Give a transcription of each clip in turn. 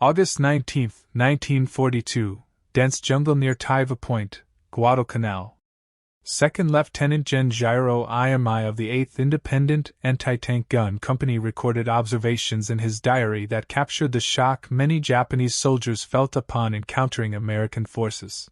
August 19, 1942, dense jungle near Taiva Point, Guadalcanal. Second Lieutenant Genjiro Imi of the 8th Independent Anti-Tank Gun Company recorded observations in his diary that captured the shock many Japanese soldiers felt upon encountering American forces.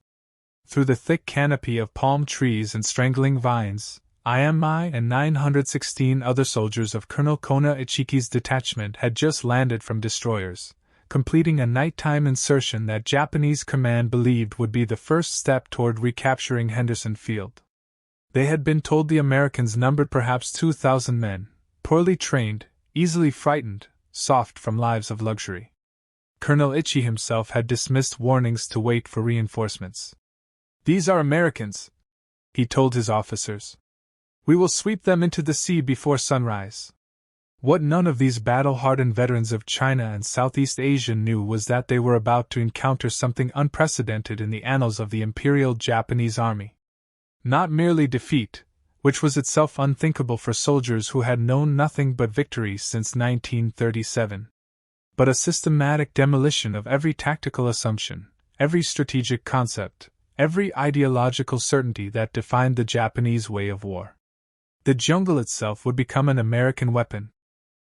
Through the thick canopy of palm trees and strangling vines, Imi and 916 other soldiers of Colonel Kona Ichiki's detachment had just landed from destroyers, completing a nighttime insertion that Japanese command believed would be the first step toward recapturing Henderson Field. They had been told the Americans numbered perhaps 2,000 men, poorly trained, easily frightened, soft from lives of luxury. Colonel Ichi himself had dismissed warnings to wait for reinforcements. "These are Americans," he told his officers. "We will sweep them into the sea before sunrise." What none of these battle-hardened veterans of China and Southeast Asia knew was that they were about to encounter something unprecedented in the annals of the Imperial Japanese Army. Not merely defeat, which was itself unthinkable for soldiers who had known nothing but victory since 1937, but a systematic demolition of every tactical assumption, every strategic concept, every ideological certainty that defined the Japanese way of war. The jungle itself would become an American weapon.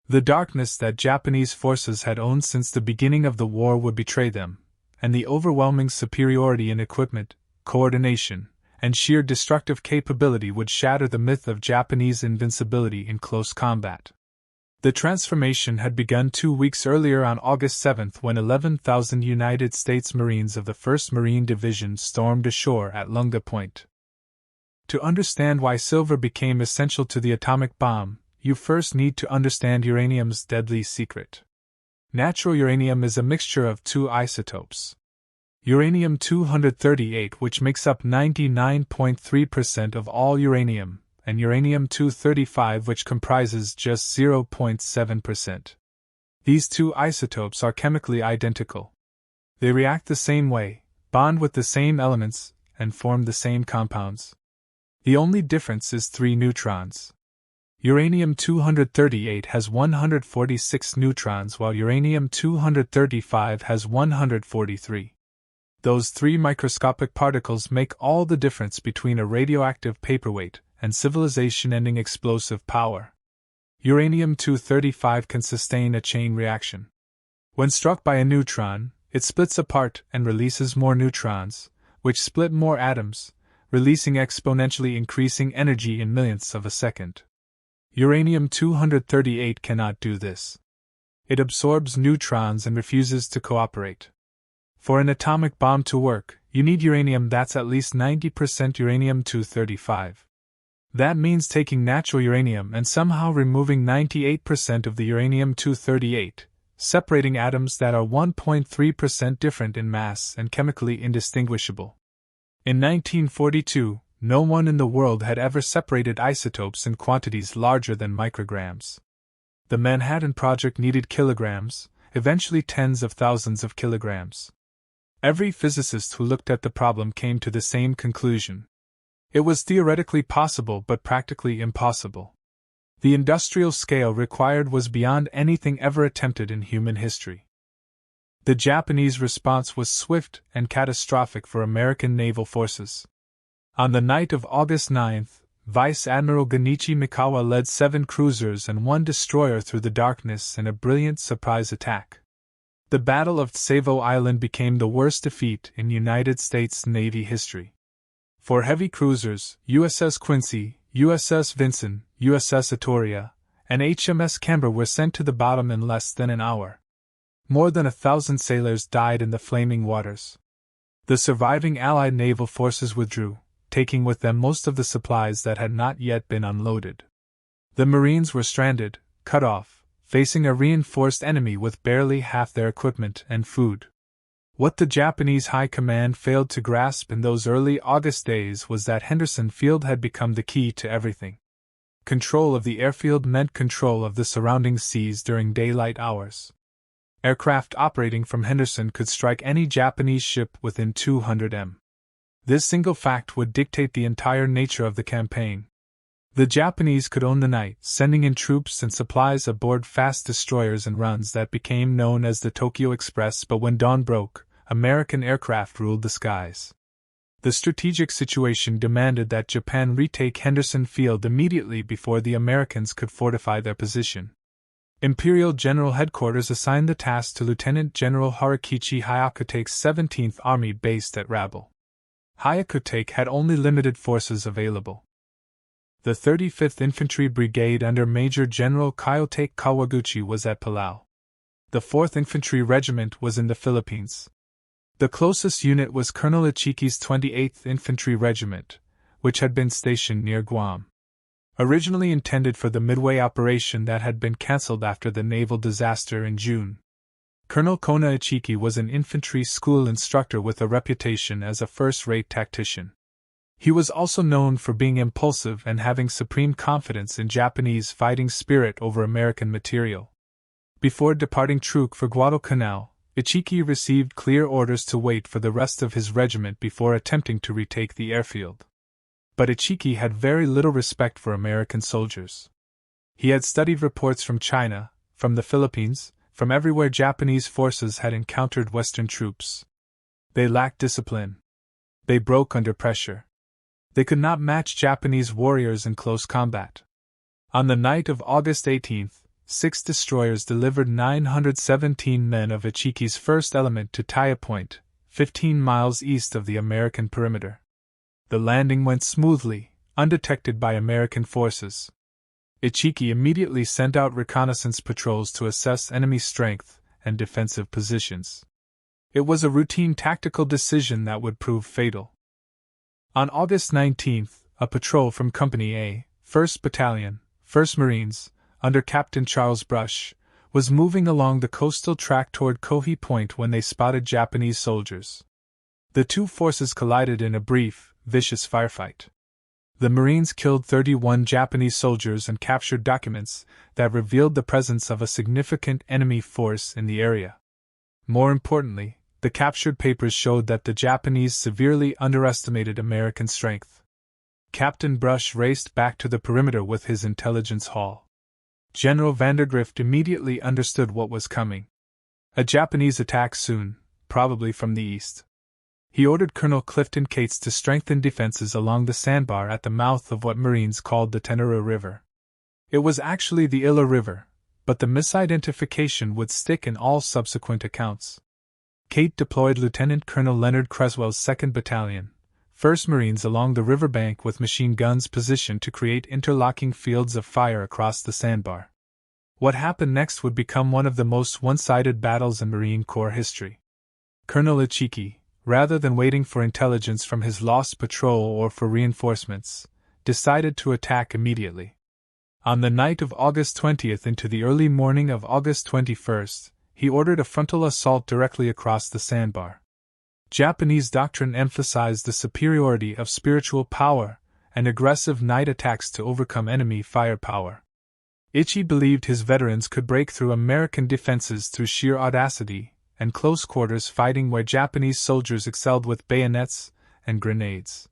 The darkness that Japanese forces had owned since the beginning of the war would betray them, and the overwhelming superiority in equipment, coordination, and sheer destructive capability would shatter the myth of Japanese invincibility in close combat. The transformation had begun 2 weeks earlier on August 7 when 11,000 United States Marines of the 1st Marine Division stormed ashore at Lunga Point. To understand why silver became essential to the atomic bomb, you first need to understand uranium's deadly secret. Natural uranium is a mixture of two isotopes. Uranium-238, which makes up 99.3% of all uranium, and uranium-235, which comprises just 0.7%. These two isotopes are chemically identical. They react the same way, bond with the same elements, and form the same compounds. The only difference is 3 neutrons. Uranium-238 has 146 neutrons while uranium-235 has 143. Those 3 microscopic particles make all the difference between a radioactive paperweight and civilization-ending explosive power. Uranium-235 can sustain a chain reaction. When struck by a neutron, it splits apart and releases more neutrons, which split more atoms, releasing exponentially increasing energy in millionths of a second. Uranium-238 cannot do this. It absorbs neutrons and refuses to cooperate. For an atomic bomb to work, you need uranium that's at least 90% uranium-235. That means taking natural uranium and somehow removing 98% of the uranium-238, separating atoms that are 1.3% different in mass and chemically indistinguishable. In 1942, no one in the world had ever separated isotopes in quantities larger than micrograms. The Manhattan Project needed kilograms, eventually tens of thousands of kilograms. Every physicist who looked at the problem came to the same conclusion. It was theoretically possible but practically impossible. The industrial scale required was beyond anything ever attempted in human history. The Japanese response was swift and catastrophic for American naval forces. On the night of August 9, Vice Admiral Genichi Mikawa led 7 cruisers and 1 destroyer through the darkness in a brilliant surprise attack. The Battle of Savo Island became the worst defeat in United States Navy history. 4 heavy cruisers, USS Quincy, USS Vinson, USS Atoria, and HMS Camber were sent to the bottom in less than an hour. More than 1,000 sailors died in the flaming waters. The surviving Allied naval forces withdrew, taking with them most of the supplies that had not yet been unloaded. The Marines were stranded, cut off, facing a reinforced enemy with barely half their equipment and food. What the Japanese High Command failed to grasp in those early August days was that Henderson Field had become the key to everything. Control of the airfield meant control of the surrounding seas during daylight hours. Aircraft operating from Henderson could strike any Japanese ship within 200 m. This single fact would dictate the entire nature of the campaign. The Japanese could own the night, sending in troops and supplies aboard fast destroyers and runs that became known as the Tokyo Express, but when dawn broke, American aircraft ruled the skies. The strategic situation demanded that Japan retake Henderson Field immediately before the Americans could fortify their position. Imperial General Headquarters assigned the task to Lieutenant General Harakichi Hyakutake's 17th Army based at Rabel. Hyakutake had only limited forces available. The 35th Infantry Brigade under Major General Kyosuke Kawaguchi was at Palau. The 4th Infantry Regiment was in the Philippines. The closest unit was Colonel Ichiki's 28th Infantry Regiment, which had been stationed near Guam. Originally intended for the Midway operation that had been cancelled after the naval disaster in June. Colonel Kona Ichiki was an infantry school instructor with a reputation as a first-rate tactician. He was also known for being impulsive and having supreme confidence in Japanese fighting spirit over American material. Before departing Truk for Guadalcanal, Ichiki received clear orders to wait for the rest of his regiment before attempting to retake the airfield. But Ichiki had very little respect for American soldiers. He had studied reports from China, from the Philippines, from everywhere Japanese forces had encountered Western troops. They lacked discipline. They broke under pressure. They could not match Japanese warriors in close combat. On the night of August 18th, 6 destroyers delivered 917 men of Ichiki's first element to Taya Point, 15 miles east of the American perimeter. The landing went smoothly, undetected by American forces. Ichiki immediately sent out reconnaissance patrols to assess enemy strength and defensive positions. It was a routine tactical decision that would prove fatal. On August 19th, a patrol from Company A, 1st Battalion, 1st Marines, under Captain Charles Brush, was moving along the coastal track toward Kohi Point when they spotted Japanese soldiers. The two forces collided in a brief, vicious firefight. The Marines killed 31 Japanese soldiers and captured documents that revealed the presence of a significant enemy force in the area. More importantly, the captured papers showed that the Japanese severely underestimated American strength. Captain Brush raced back to the perimeter with his intelligence haul. General Vandergrift immediately understood what was coming. A Japanese attack soon, probably from the east. He ordered Colonel Clifton Cates to strengthen defenses along the sandbar at the mouth of what Marines called the Tenaru River. It was actually the Illa River, but the misidentification would stick in all subsequent accounts. Cate deployed Lieutenant Colonel Leonard Creswell's 2nd Battalion, 1st Marines along the riverbank with machine guns positioned to create interlocking fields of fire across the sandbar. What happened next would become one of the most one-sided battles in Marine Corps history. Colonel Ichiki, rather than waiting for intelligence from his lost patrol or for reinforcements, decided to attack immediately. On the night of August 20th into the early morning of August 21st, he ordered a frontal assault directly across the sandbar. Japanese doctrine emphasized the superiority of spiritual power and aggressive night attacks to overcome enemy firepower. Ichi believed his veterans could break through American defenses through sheer audacity and close quarters fighting where Japanese soldiers excelled with bayonets and grenades.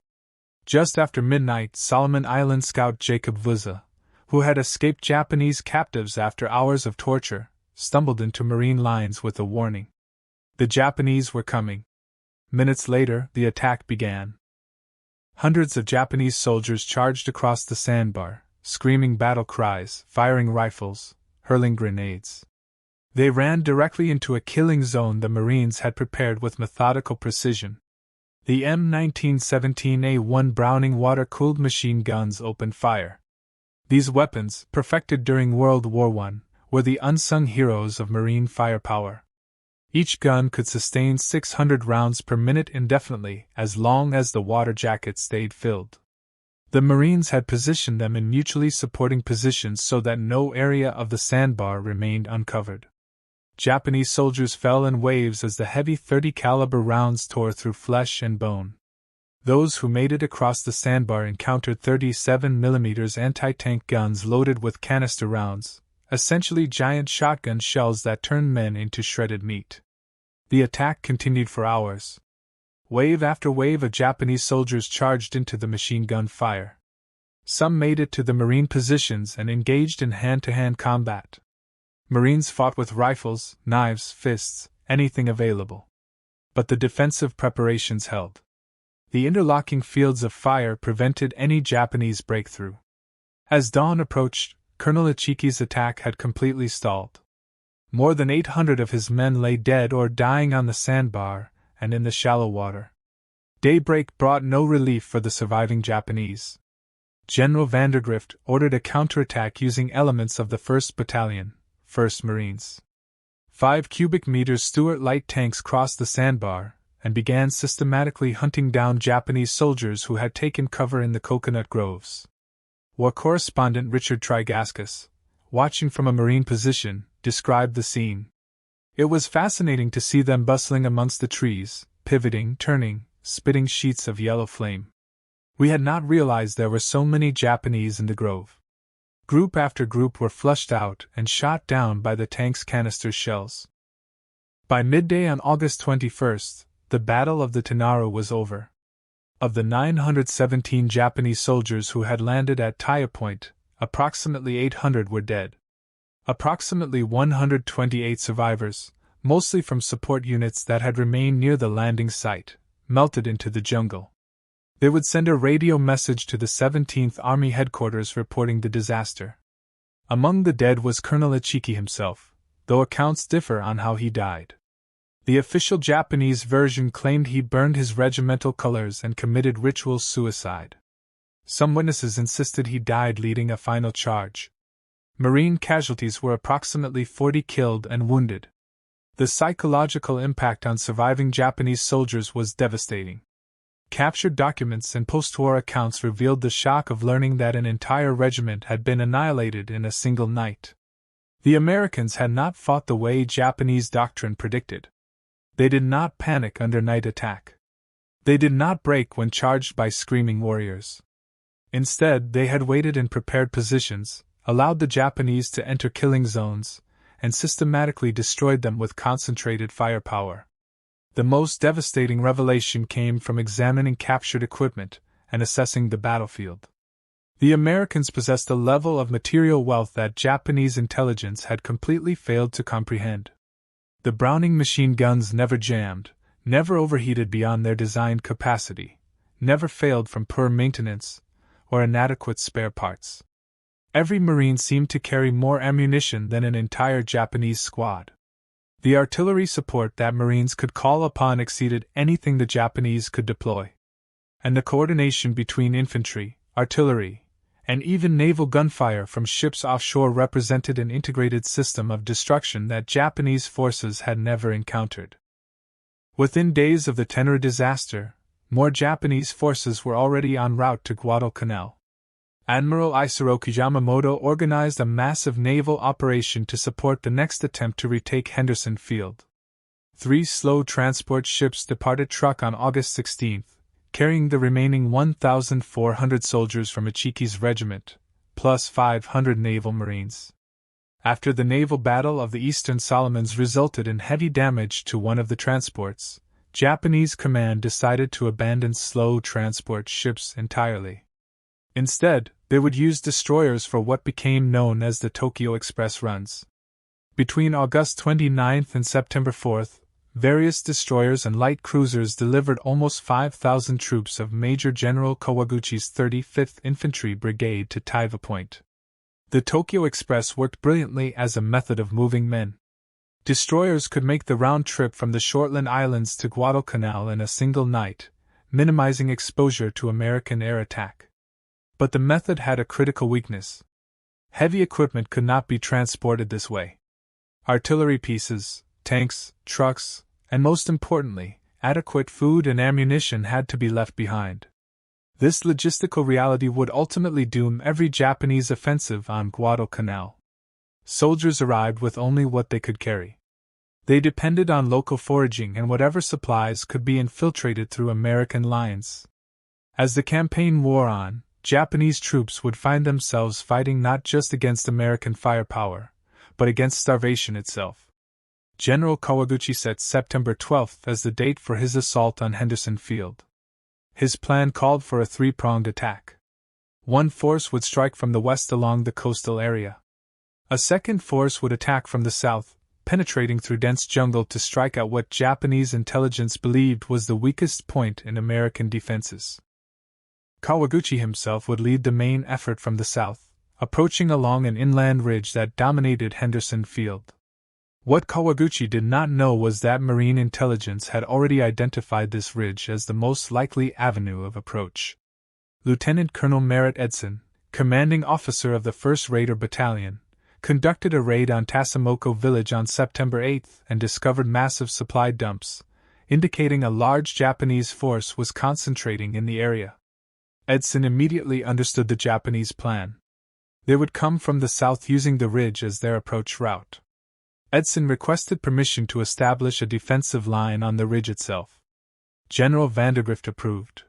Just after midnight, Solomon Island scout Jacob Vuza, who had escaped Japanese captives after hours of torture, stumbled into Marine lines with a warning. The Japanese were coming. Minutes later, the attack began. Hundreds of Japanese soldiers charged across the sandbar, screaming battle cries, firing rifles, hurling grenades. They ran directly into a killing zone the Marines had prepared with methodical precision. The M1917A1 Browning water-cooled machine guns opened fire. These weapons, perfected during World War I, were the unsung heroes of Marine firepower. Each gun could sustain 600 rounds per minute indefinitely, as long as the water jacket stayed filled. The Marines had positioned them in mutually supporting positions so that no area of the sandbar remained uncovered. Japanese soldiers fell in waves as the heavy .30 caliber rounds tore through flesh and bone. Those who made it across the sandbar encountered 37mm anti-tank guns loaded with canister rounds, essentially giant shotgun shells that turned men into shredded meat. The attack continued for hours. Wave after wave of Japanese soldiers charged into the machine gun fire. Some made it to the Marine positions and engaged in hand-to-hand combat. Marines fought with rifles, knives, fists, anything available. But the defensive preparations held. The interlocking fields of fire prevented any Japanese breakthrough. As dawn approached, Colonel Ichiki's attack had completely stalled. More than 800 of his men lay dead or dying on the sandbar and in the shallow water. Daybreak brought no relief for the surviving Japanese. General Vandergrift ordered a counterattack using elements of the 1st Battalion, 1st Marines. 5 cubic meters Stuart light tanks crossed the sandbar and began systematically hunting down Japanese soldiers who had taken cover in the coconut groves. War correspondent Richard Trigascus, watching from a Marine position, described the scene. It was fascinating to see them bustling amongst the trees, pivoting, turning, spitting sheets of yellow flame. We had not realized there were so many Japanese in the grove. Group after group were flushed out and shot down by the tank's canister shells. By midday on August 21st, the Battle of the Tenaru was over. Of the 917 Japanese soldiers who had landed at Taya Point, approximately 800 were dead. Approximately 128 survivors, mostly from support units that had remained near the landing site, melted into the jungle. They would send a radio message to the 17th Army headquarters reporting the disaster. Among the dead was Colonel Ichiki himself, though accounts differ on how he died. The official Japanese version claimed he burned his regimental colors and committed ritual suicide. Some witnesses insisted he died leading a final charge. Marine casualties were approximately 40 killed and wounded. The psychological impact on surviving Japanese soldiers was devastating. Captured documents and post-war accounts revealed the shock of learning that an entire regiment had been annihilated in a single night. The Americans had not fought the way Japanese doctrine predicted. They did not panic under night attack. They did not break when charged by screaming warriors. Instead, they had waited in prepared positions, allowed the Japanese to enter killing zones, and systematically destroyed them with concentrated firepower. The most devastating revelation came from examining captured equipment and assessing the battlefield. The Americans possessed a level of material wealth that Japanese intelligence had completely failed to comprehend. The Browning machine guns never jammed, never overheated beyond their designed capacity, never failed from poor maintenance or inadequate spare parts. Every Marine seemed to carry more ammunition than an entire Japanese squad. The artillery support that Marines could call upon exceeded anything the Japanese could deploy. And the coordination between infantry, artillery, and even naval gunfire from ships offshore represented an integrated system of destruction that Japanese forces had never encountered. Within days of the Tenaru disaster, more Japanese forces were already en route to Guadalcanal. Admiral Isoroku Yamamoto organized a massive naval operation to support the next attempt to retake Henderson Field. 3 slow transport ships departed Truk on August 16th, carrying the remaining 1,400 soldiers from Ichiki's regiment, plus 500 naval marines. After the naval battle of the Eastern Solomons resulted in heavy damage to one of the transports, Japanese command decided to abandon slow transport ships entirely. Instead, they would use destroyers for what became known as the Tokyo Express runs. Between August 29th and September 4th, various destroyers and light cruisers delivered almost 5,000 troops of Major General Kawaguchi's 35th Infantry Brigade to Taiva Point. The Tokyo Express worked brilliantly as a method of moving men. Destroyers could make the round trip from the Shortland Islands to Guadalcanal in a single night, minimizing exposure to American air attack. But the method had a critical weakness. Heavy equipment could not be transported this way. Artillery pieces, tanks, trucks, and most importantly, adequate food and ammunition had to be left behind. This logistical reality would ultimately doom every Japanese offensive on Guadalcanal. Soldiers arrived with only what they could carry. They depended on local foraging and whatever supplies could be infiltrated through American lines. As the campaign wore on, Japanese troops would find themselves fighting not just against American firepower, but against starvation itself. General Kawaguchi set September 12th as the date for his assault on Henderson Field. His plan called for a 3-pronged attack. One force would strike from the west along the coastal area. A second force would attack from the south, penetrating through dense jungle to strike at what Japanese intelligence believed was the weakest point in American defenses. Kawaguchi himself would lead the main effort from the south, approaching along an inland ridge that dominated Henderson Field. What Kawaguchi did not know was that Marine intelligence had already identified this ridge as the most likely avenue of approach. Lieutenant Colonel Merritt Edson, commanding officer of the 1st Raider Battalion, conducted a raid on Tasamoko village on September 8 and discovered massive supply dumps, indicating a large Japanese force was concentrating in the area. Edson immediately understood the Japanese plan. They would come from the south using the ridge as their approach route. Edson requested permission to establish a defensive line on the ridge itself. General Vandergrift approved.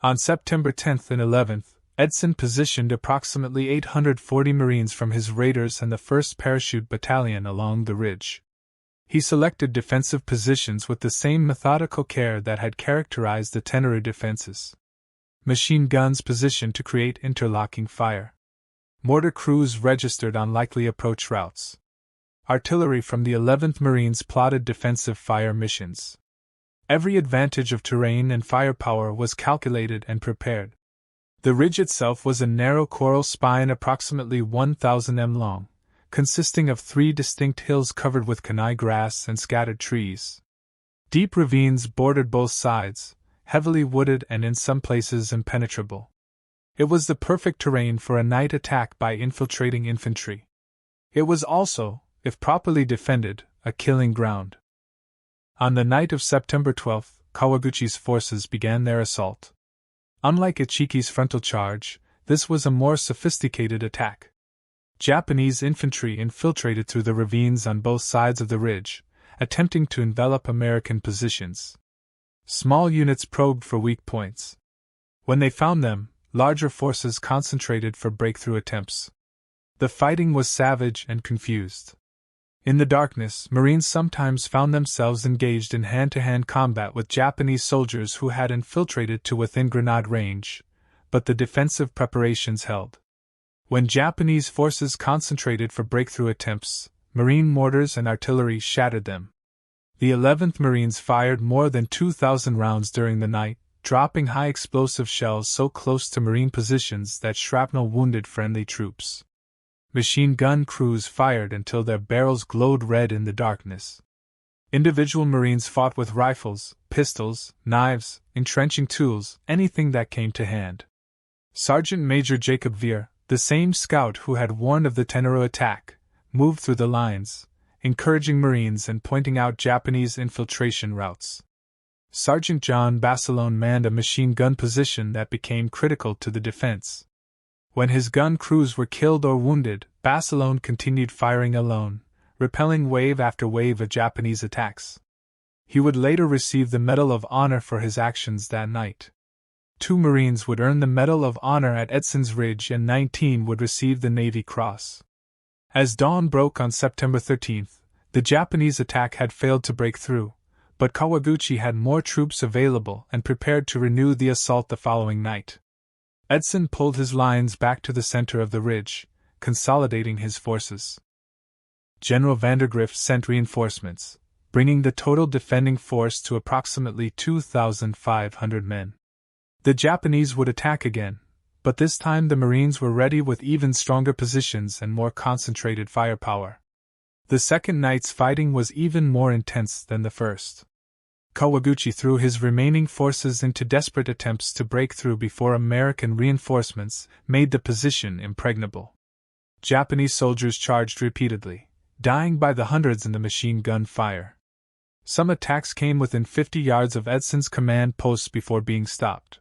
On September 10 and 11, Edson positioned approximately 840 Marines from his raiders and the 1st Parachute Battalion along the ridge. He selected defensive positions with the same methodical care that had characterized the Tenaru defenses. Machine guns positioned to create interlocking fire. Mortar crews registered on likely approach routes. Artillery from the 11th Marines plotted defensive fire missions. Every advantage of terrain and firepower was calculated and prepared. The ridge itself was a narrow coral spine approximately 1,000 m long, consisting of 3 distinct hills covered with kanai grass and scattered trees. Deep ravines bordered both sides, heavily wooded and in some places impenetrable. It was the perfect terrain for a night attack by infiltrating infantry. It was also, if properly defended, a killing ground. On the night of September 12, Kawaguchi's forces began their assault. Unlike Ichiki's frontal charge, this was a more sophisticated attack. Japanese infantry infiltrated through the ravines on both sides of the ridge, attempting to envelop American positions. Small units probed for weak points. When they found them, larger forces concentrated for breakthrough attempts. The fighting was savage and confused. In the darkness, Marines sometimes found themselves engaged in hand-to-hand combat with Japanese soldiers who had infiltrated to within grenade range, but the defensive preparations held. When Japanese forces concentrated for breakthrough attempts, Marine mortars and artillery shattered them. The 11th Marines fired more than 2,000 rounds during the night, dropping high-explosive shells so close to Marine positions that shrapnel wounded friendly troops. Machine gun crews fired until their barrels glowed red in the darkness. Individual Marines fought with rifles, pistols, knives, entrenching tools, anything that came to hand. Sergeant Major Jacob Veer, the same scout who had warned of the Tenaru attack, moved through the lines, encouraging Marines and pointing out Japanese infiltration routes. Sergeant John Basilone manned a machine gun position that became critical to the defense. When his gun crews were killed or wounded, Basilone continued firing alone, repelling wave after wave of Japanese attacks. He would later receive the Medal of Honor for his actions that night. 2 Marines would earn the Medal of Honor at Edson's Ridge and 19 would receive the Navy Cross. As dawn broke on September 13, the Japanese attack had failed to break through, but Kawaguchi had more troops available and prepared to renew the assault the following night. Edson pulled his lines back to the center of the ridge, consolidating his forces. General Vandergrift sent reinforcements, bringing the total defending force to approximately 2,500 men. The Japanese would attack again, but this time the Marines were ready with even stronger positions and more concentrated firepower. The second night's fighting was even more intense than the first. Kawaguchi threw his remaining forces into desperate attempts to break through before American reinforcements made the position impregnable. Japanese soldiers charged repeatedly, dying by the hundreds in the machine gun fire. Some attacks came within 50 yards of Edson's command posts before being stopped.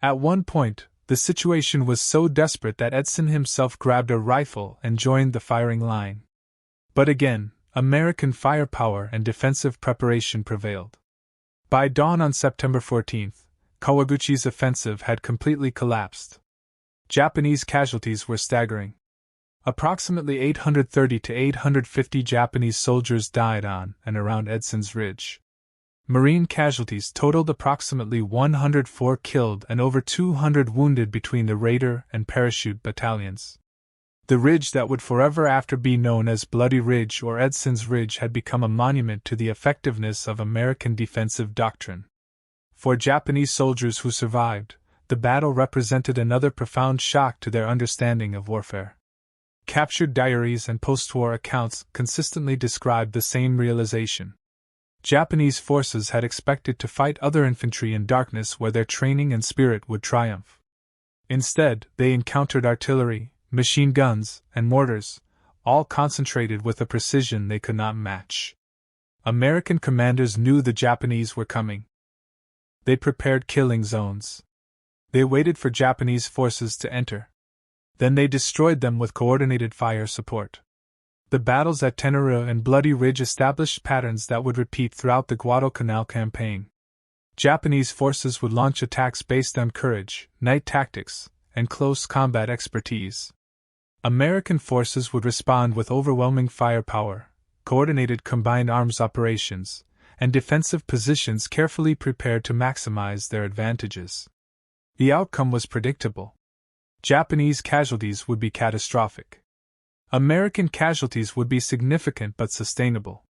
At one point, the situation was so desperate that Edson himself grabbed a rifle and joined the firing line. But again, American firepower and defensive preparation prevailed. By dawn on September 14, Kawaguchi's offensive had completely collapsed. Japanese casualties were staggering. Approximately 830 to 850 Japanese soldiers died on and around Edson's Ridge. Marine casualties totaled approximately 104 killed and over 200 wounded between the Raider and Parachute battalions. The ridge that would forever after be known as Bloody Ridge or Edson's Ridge had become a monument to the effectiveness of American defensive doctrine. For Japanese soldiers who survived, the battle represented another profound shock to their understanding of warfare. Captured diaries and post-war accounts consistently described the same realization. Japanese forces had expected to fight other infantry in darkness where their training and spirit would triumph. Instead, they encountered artillery, machine guns, and mortars, all concentrated with a precision they could not match. American commanders knew the Japanese were coming. They prepared killing zones. They waited for Japanese forces to enter. Then they destroyed them with coordinated fire support. The battles at Tenaru and Bloody Ridge established patterns that would repeat throughout the Guadalcanal Campaign. Japanese forces would launch attacks based on courage, night tactics, and close combat expertise. American forces would respond with overwhelming firepower, coordinated combined arms operations, and defensive positions carefully prepared to maximize their advantages. The outcome was predictable. Japanese casualties would be catastrophic. American casualties would be significant but sustainable.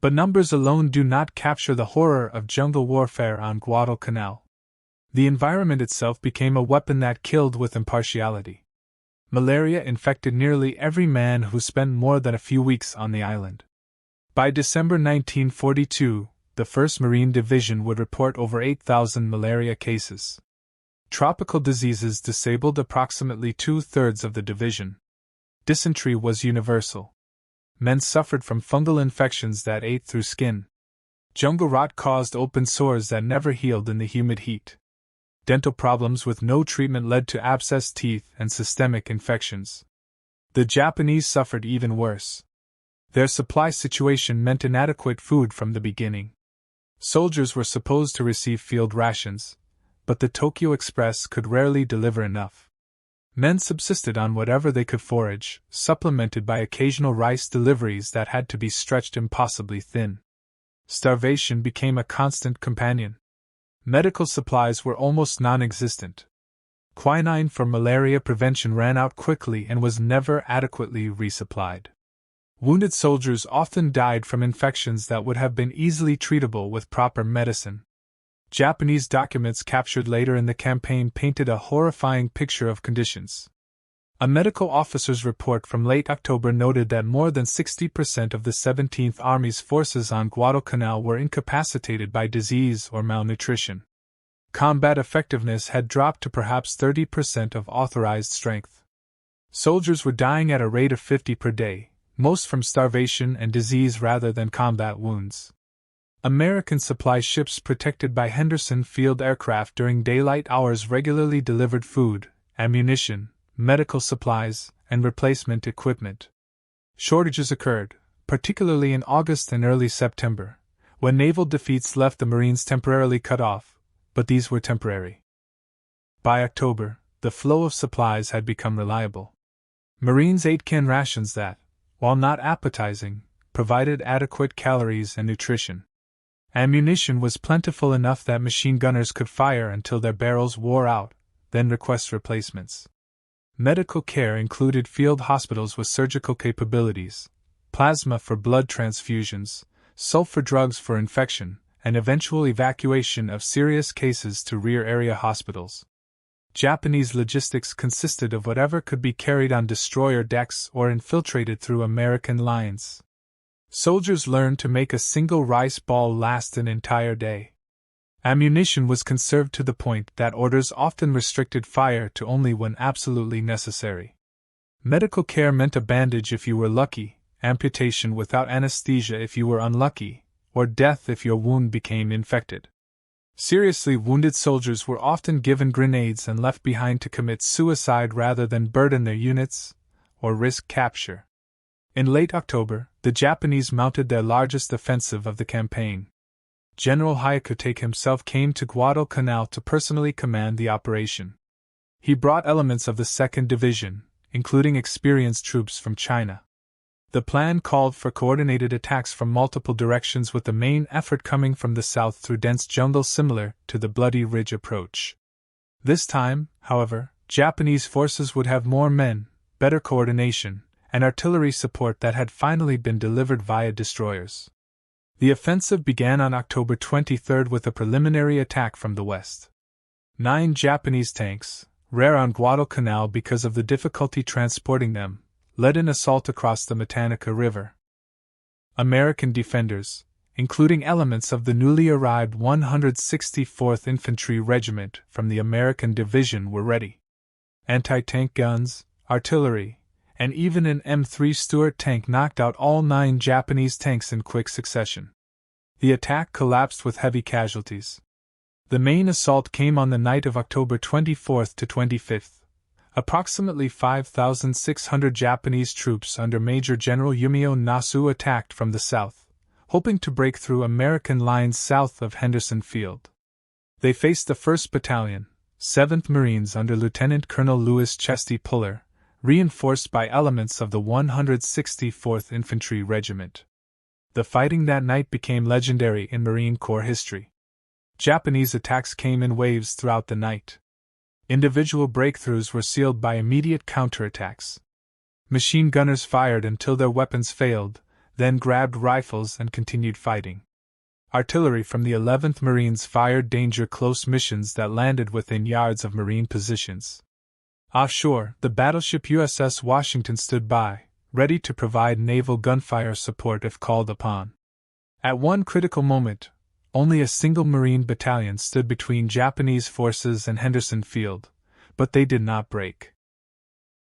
But numbers alone do not capture the horror of jungle warfare on Guadalcanal. The environment itself became a weapon that killed with impartiality. Malaria infected nearly every man who spent more than a few weeks on the island. By December 1942, the 1st Marine Division would report over 8,000 malaria cases. Tropical diseases disabled approximately 2/3 of the division. Dysentery was universal. Men suffered from fungal infections that ate through skin. Jungle rot caused open sores that never healed in the humid heat. Dental problems with no treatment led to abscessed teeth and systemic infections. The Japanese suffered even worse. Their supply situation meant inadequate food from the beginning. Soldiers were supposed to receive field rations, but the Tokyo Express could rarely deliver enough. Men subsisted on whatever they could forage, supplemented by occasional rice deliveries that had to be stretched impossibly thin. Starvation became a constant companion. Medical supplies were almost non-existent. Quinine for malaria prevention ran out quickly and was never adequately resupplied. Wounded soldiers often died from infections that would have been easily treatable with proper medicine. Japanese documents captured later in the campaign painted a horrifying picture of conditions. A medical officer's report from late October noted that more than 60% of the 17th Army's forces on Guadalcanal were incapacitated by disease or malnutrition. Combat effectiveness had dropped to perhaps 30% of authorized strength. Soldiers were dying at a rate of 50 per day, most from starvation and disease rather than combat wounds. American supply ships protected by Henderson Field aircraft during daylight hours regularly delivered food, ammunition, medical supplies, and replacement equipment. Shortages occurred, particularly in August and early September, when naval defeats left the Marines temporarily cut off, but these were temporary. By October, the flow of supplies had become reliable. Marines ate canned rations that, while not appetizing, provided adequate calories and nutrition. Ammunition was plentiful enough that machine gunners could fire until their barrels wore out, then request replacements. Medical care included field hospitals with surgical capabilities, plasma for blood transfusions, sulfur drugs for infection, and eventual evacuation of serious cases to rear area hospitals. Japanese logistics consisted of whatever could be carried on destroyer decks or infiltrated through American lines. Soldiers learned to make a single rice ball last an entire day. Ammunition was conserved to the point that orders often restricted fire to only when absolutely necessary. Medical care meant a bandage if you were lucky, amputation without anesthesia if you were unlucky, or death if your wound became infected. Seriously wounded soldiers were often given grenades and left behind to commit suicide rather than burden their units or risk capture. In late October, the Japanese mounted their largest offensive of the campaign. General Hyakutake himself came to Guadalcanal to personally command the operation. He brought elements of the 2nd Division, including experienced troops from China. The plan called for coordinated attacks from multiple directions, with the main effort coming from the south through dense jungle, similar to the Bloody Ridge approach. This time, however, Japanese forces would have more men, better coordination, and artillery support that had finally been delivered via destroyers. The offensive began on October 23 with a preliminary attack from the west. 9 Japanese tanks, rare on Guadalcanal because of the difficulty transporting them, led an assault across the Tenaru River. American defenders, including elements of the newly arrived 164th Infantry Regiment from the American Division, were ready. Anti-tank guns, artillery, and even an M3 Stuart tank knocked out all 9 Japanese tanks in quick succession. The attack collapsed with heavy casualties. The main assault came on the night of October 24 to 25. Approximately 5,600 Japanese troops under Major General Yumio Nasu attacked from the south, hoping to break through American lines south of Henderson Field. They faced the 1st Battalion, 7th Marines under Lieutenant Colonel Louis Chesty Puller, reinforced by elements of the 164th Infantry Regiment. The fighting that night became legendary in Marine Corps history. Japanese attacks came in waves throughout the night. Individual breakthroughs were sealed by immediate counterattacks. Machine gunners fired until their weapons failed, then grabbed rifles and continued fighting. Artillery from the 11th Marines fired danger close missions that landed within yards of Marine positions. Offshore, the battleship USS Washington stood by, ready to provide naval gunfire support if called upon. At one critical moment, only a single Marine battalion stood between Japanese forces and Henderson Field, but they did not break.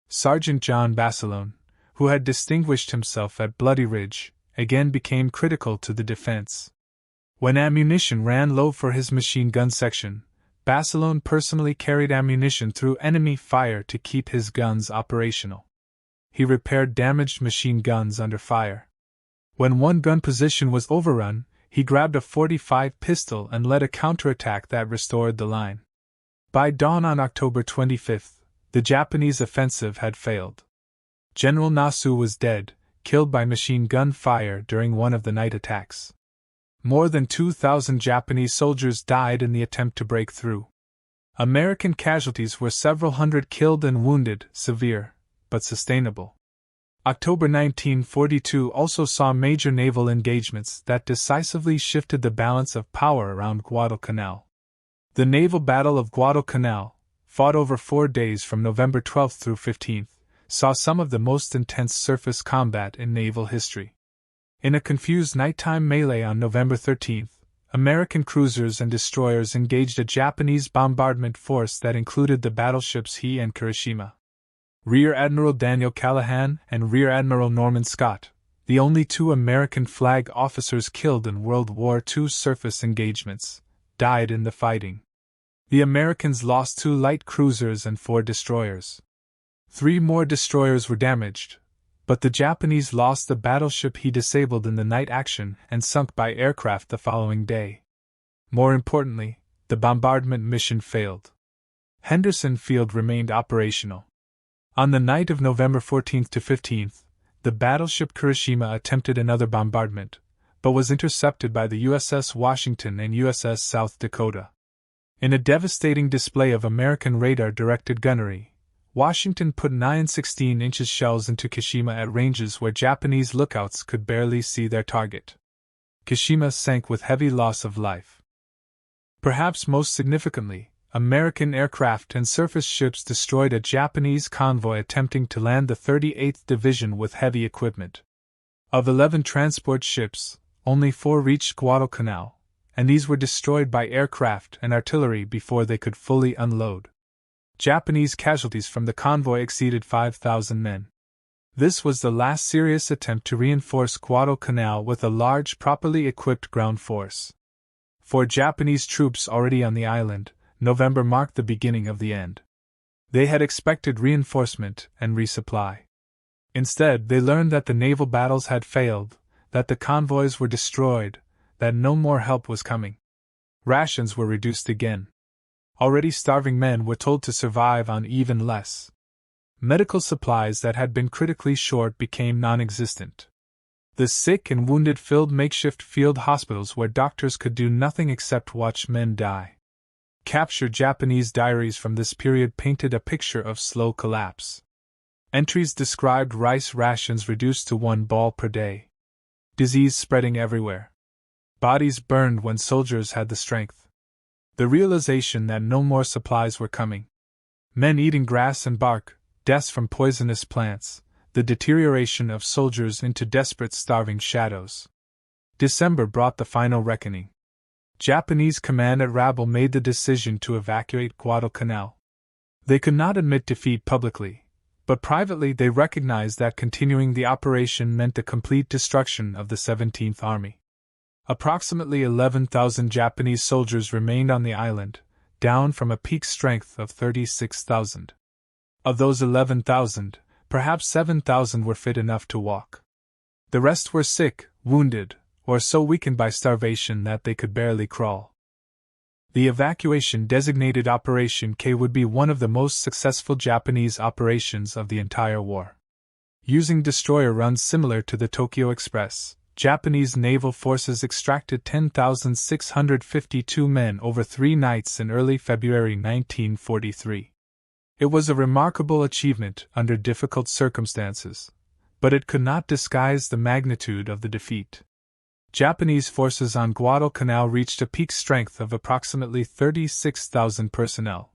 Sergeant John Basilone, who had distinguished himself at Bloody Ridge, again became critical to the defense. When ammunition ran low for his machine gun section, Basilone personally carried ammunition through enemy fire to keep his guns operational. He repaired damaged machine guns under fire. When one gun position was overrun, he grabbed a .45 pistol and led a counterattack that restored the line. By dawn on October 25, the Japanese offensive had failed. General Nasu was dead, killed by machine gun fire during one of the night attacks. More than 2,000 Japanese soldiers died in the attempt to break through. American casualties were several hundred killed and wounded, severe, but sustainable. October 1942 also saw major naval engagements that decisively shifted the balance of power around Guadalcanal. The naval battle of Guadalcanal, fought over 4 days from November 12 through 15, saw some of the most intense surface combat in naval history. In a confused nighttime melee on November 13, American cruisers and destroyers engaged a Japanese bombardment force that included the battleships He and Kirishima. Rear Admiral Daniel Callahan and Rear Admiral Norman Scott, the only 2 American flag officers killed in World War II surface engagements, died in the fighting. The Americans lost 2 light cruisers and 4 destroyers. 3 more destroyers were damaged, but the Japanese lost the battleship He disabled in the night action and sunk by aircraft the following day. More importantly, the bombardment mission failed. Henderson Field remained operational. On the night of November 14 to 15, the battleship Kirishima attempted another bombardment, but was intercepted by the USS Washington and USS South Dakota. In a devastating display of American radar-directed gunnery, Washington put 9 16-inch shells into Kirishima at ranges where Japanese lookouts could barely see their target. Kirishima sank with heavy loss of life. Perhaps most significantly, American aircraft and surface ships destroyed a Japanese convoy attempting to land the 38th Division with heavy equipment. Of 11 transport ships, only 4 reached Guadalcanal, and these were destroyed by aircraft and artillery before they could fully unload. Japanese casualties from the convoy exceeded 5,000 men. This was the last serious attempt to reinforce Guadalcanal with a large, properly equipped ground force. For Japanese troops already on the island, November marked the beginning of the end. They had expected reinforcement and resupply. Instead, they learned that the naval battles had failed, that the convoys were destroyed, that no more help was coming. Rations were reduced again. Already starving men were told to survive on even less. Medical supplies that had been critically short became non-existent. The sick and wounded filled makeshift field hospitals where doctors could do nothing except watch men die. Captured Japanese diaries from this period painted a picture of slow collapse. Entries described rice rations reduced to 1 ball per day. Disease spreading everywhere. Bodies burned when soldiers had the strength. The realization that no more supplies were coming. Men eating grass and bark, deaths from poisonous plants, the deterioration of soldiers into desperate starving shadows. December brought the final reckoning. Japanese command at Rabaul made the decision to evacuate Guadalcanal. They could not admit defeat publicly, but privately they recognized that continuing the operation meant the complete destruction of the 17th Army. Approximately 11,000 Japanese soldiers remained on the island, down from a peak strength of 36,000. Of those 11,000, perhaps 7,000 were fit enough to walk. The rest were sick, wounded, or so weakened by starvation that they could barely crawl. The evacuation designated Operation K would be one of the most successful Japanese operations of the entire war. Using destroyer runs similar to the Tokyo Express, Japanese naval forces extracted 10,652 men over 3 nights in early February 1943. It was a remarkable achievement under difficult circumstances, but it could not disguise the magnitude of the defeat. Japanese forces on Guadalcanal reached a peak strength of approximately 36,000 personnel.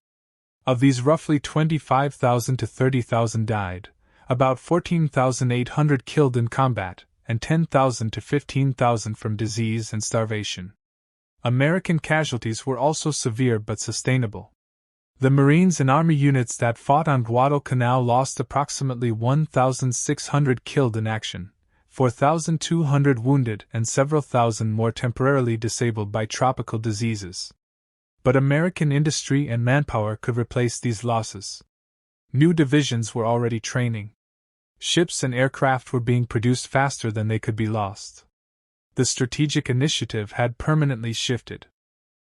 Of these, roughly 25,000 to 30,000 died, about 14,800 killed in combat, and 10,000 to 15,000 from disease and starvation. American casualties were also severe but sustainable. The Marines and Army units that fought on Guadalcanal lost approximately 1,600 killed in action, 4,200 wounded, and several thousand more temporarily disabled by tropical diseases. But American industry and manpower could replace these losses. New divisions were already training. Ships and aircraft were being produced faster than they could be lost. The strategic initiative had permanently shifted.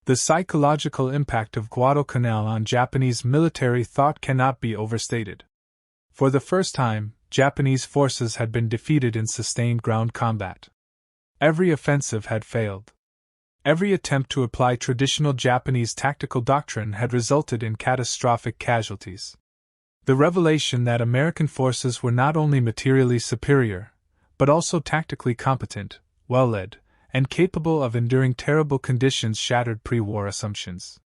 The psychological impact of Guadalcanal on Japanese military thought cannot be overstated. For the first time, Japanese forces had been defeated in sustained ground combat. Every offensive had failed. Every attempt to apply traditional Japanese tactical doctrine had resulted in catastrophic casualties. The revelation that American forces were not only materially superior, but also tactically competent, well-led, and capable of enduring terrible conditions shattered pre-war assumptions.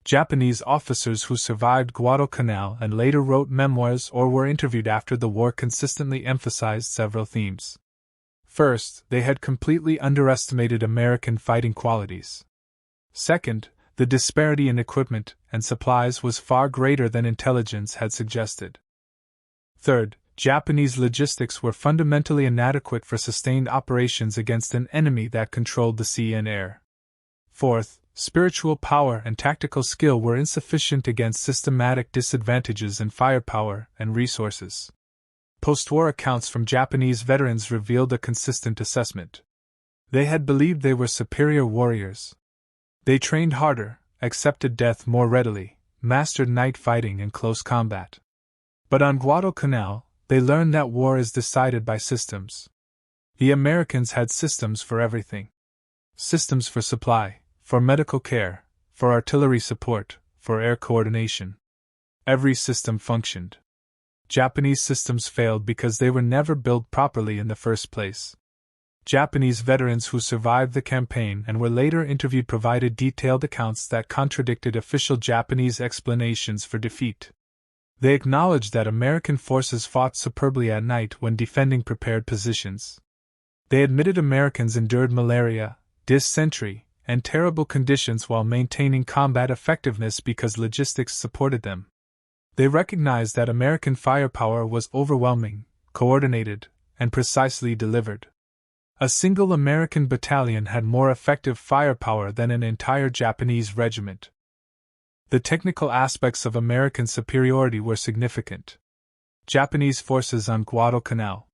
Japanese officers who survived Guadalcanal and later wrote memoirs or were interviewed after the war consistently emphasized several themes. First, they had completely underestimated American fighting qualities. Second, the disparity in equipment and supplies was far greater than intelligence had suggested. Third, Japanese logistics were fundamentally inadequate for sustained operations against an enemy that controlled the sea and air. Fourth, spiritual power and tactical skill were insufficient against systematic disadvantages in firepower and resources. Post-war accounts from Japanese veterans revealed a consistent assessment. They had believed they were superior warriors. They trained harder, accepted death more readily, mastered night fighting and close combat. But on Guadalcanal, they learned that war is decided by systems. The Americans had systems for everything. Systems for supply, for medical care, for artillery support, for air coordination. Every system functioned. Japanese systems failed because they were never built properly in the first place. Japanese veterans who survived the campaign and were later interviewed provided detailed accounts that contradicted official Japanese explanations for defeat. They acknowledged that American forces fought superbly at night when defending prepared positions. They admitted Americans endured malaria, dysentery, and terrible conditions while maintaining combat effectiveness because logistics supported them. They recognized that American firepower was overwhelming, coordinated, and precisely delivered. A single American battalion had more effective firepower than an entire Japanese regiment. The technical aspects of American superiority were significant. Japanese forces on Guadalcanal,